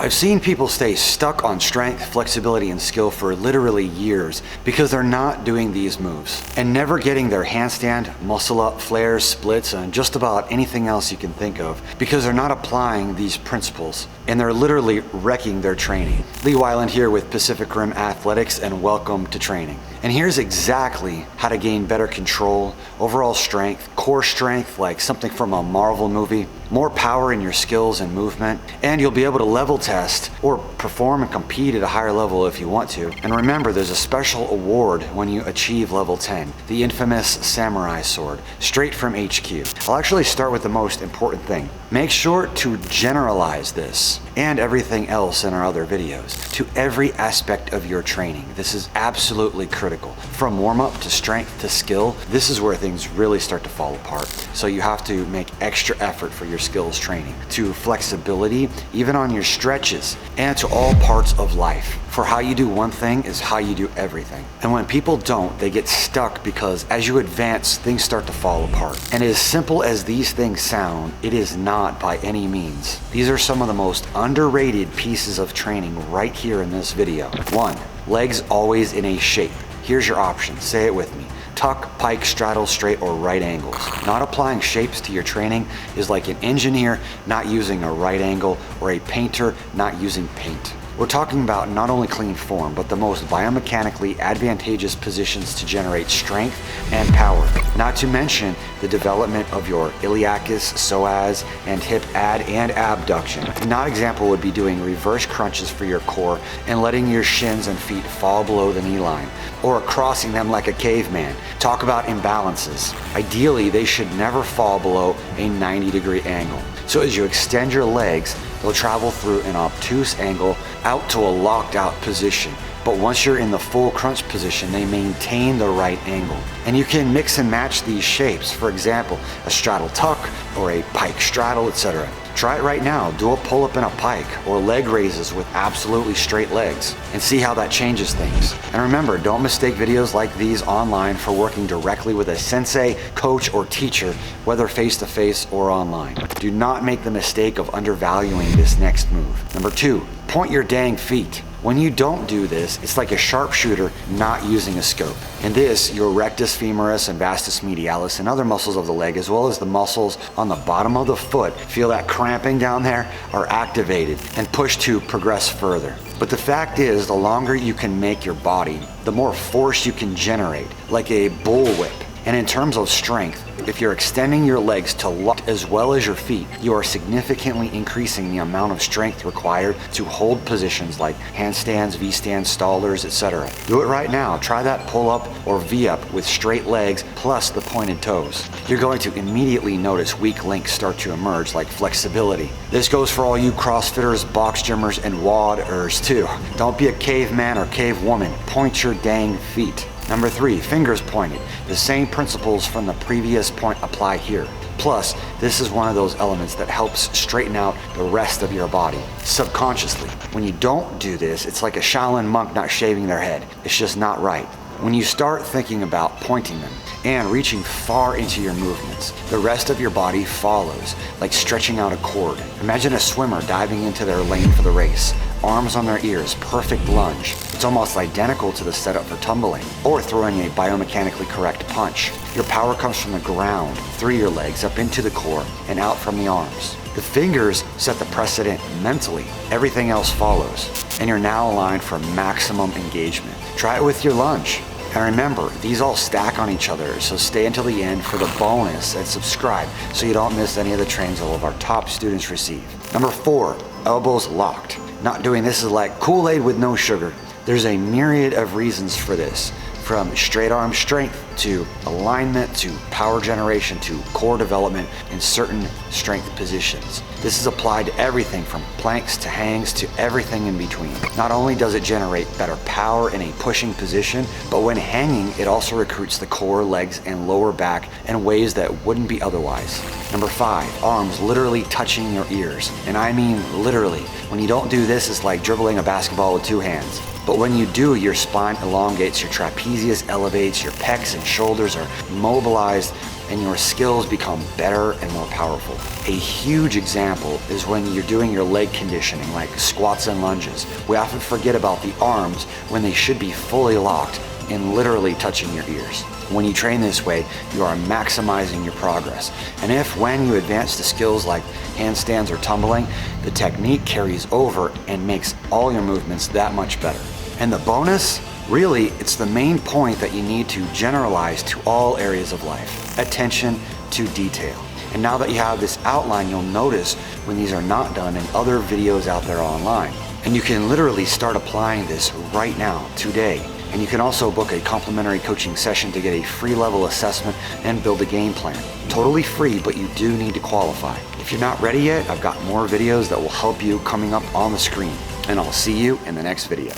I've seen people stay stuck on strength, flexibility, and skill for literally years because they're not doing these moves and never getting their handstand, muscle up, flares, splits, and just about anything else you can think of because they're not applying these principles and they're literally wrecking their training. Lee Weiland here with Pacific Rim Athletics, and welcome to training. And here's exactly how to gain better control, overall strength, core strength like something from a Marvel movie, more power in your skills and movement, and you'll be able to level test or perform and compete at a higher level if you want to. And remember, there's a special award when you achieve level 10, the infamous samurai sword, straight from HQ. I'll actually start with the most important thing. Make sure to generalize this and everything else in our other videos to every aspect of your training. This is absolutely critical. From warm-up to strength to skill, this is where things really start to fall apart. So you have to make extra effort for your skills training, to flexibility, even on your stretches, and to all parts of life. For how you do one thing is how you do everything. And when people don't, they get stuck because as you advance, things start to fall apart. And as simple as these things sound, it is not by any means. These are some of the most underrated pieces of training right here in this video. 1, legs always in a shape. Here's your options. Say it with me. Tuck, pike, straddle, straight, or right angles. Not applying shapes to your training is like an engineer not using a right angle or a painter not using paint. We're talking about not only clean form, but the most biomechanically advantageous positions to generate strength and power. Not to mention the development of your iliacus, psoas, and hip ad and abduction. Another example would be doing reverse crunches for your core and letting your shins and feet fall below the knee line, or crossing them like a caveman. Talk about imbalances. Ideally, they should never fall below a 90-degree angle. So as you extend your legs, they'll travel through an obtuse angle out to a locked out position. But once you're in the full crunch position, they maintain the right angle. And you can mix and match these shapes. For example, a straddle tuck or a pike straddle, etc. Try it right now. Do a pull-up in a pike or leg raises with absolutely straight legs and see how that changes things. And remember, don't mistake videos like these online for working directly with a sensei, coach, or teacher, whether face-to-face or online. Do not make the mistake of undervaluing this next move. Number 2, point your dang feet. When you don't do this, it's like a sharpshooter not using a scope. In this, your rectus femoris and vastus medialis and other muscles of the leg, as well as the muscles on the bottom of the foot, feel that cramping down there, are activated and pushed to progress further. But the fact is, the longer you can make your body, the more force you can generate, like a bullwhip. And in terms of strength, if you're extending your legs to lock as well as your feet, you are significantly increasing the amount of strength required to hold positions like handstands, V-stands, stallers, etc. Do it right now. Try that pull-up or V-up with straight legs plus the pointed toes. You're going to immediately notice weak links start to emerge, like flexibility. This goes for all you CrossFitters, box gymmers, and WODers too. Don't be a caveman or cavewoman. Point your dang feet. Number 3, fingers pointed. The same principles from the previous point apply here. Plus, this is one of those elements that helps straighten out the rest of your body subconsciously. When you don't do this, it's like a Shaolin monk not shaving their head. It's just not right. When you start thinking about pointing them and reaching far into your movements, the rest of your body follows, like stretching out a cord. Imagine a swimmer diving into their lane for the race. Arms on their ears, perfect lunge. It's almost identical to the setup for tumbling or throwing a biomechanically correct punch. Your power comes from the ground, through your legs, up into the core, and out from the arms. The fingers set the precedent mentally. Everything else follows, and you're now aligned for maximum engagement. Try it with your lunge. And remember, these all stack on each other, so stay until the end for the bonus and subscribe so you don't miss any of the trainings all of our top students receive. Number 4, elbows locked. Not doing this is like Kool-Aid with no sugar. There's a myriad of reasons for this, from straight arm strength to alignment to power generation to core development in certain strength positions. This is applied to everything from planks to hangs to everything in between. Not only does it generate better power in a pushing position, but when hanging, it also recruits the core, legs, and lower back in ways that wouldn't be otherwise. Number 5, arms literally touching your ears. And I mean literally. When you don't do this, it's like dribbling a basketball with 2 hands. But when you do, your spine elongates, your trapezius elevates, your pecs and shoulders are mobilized, and your skills become better and more powerful. A huge example is when you're doing your leg conditioning like squats and lunges. We often forget about the arms when they should be fully locked and literally touching your ears. When you train this way, you are maximizing your progress. And if when you advance to skills like handstands or tumbling, the technique carries over and makes all your movements that much better. And the bonus? Really, it's the main point that you need to generalize to all areas of life. Attention to detail. And now that you have this outline, you'll notice when these are not done in other videos out there online. And you can literally start applying this right now, today. And you can also book a complimentary coaching session to get a free level assessment and build a game plan. Totally free, but you do need to qualify. If you're not ready yet, I've got more videos that will help you coming up on the screen. And I'll see you in the next video.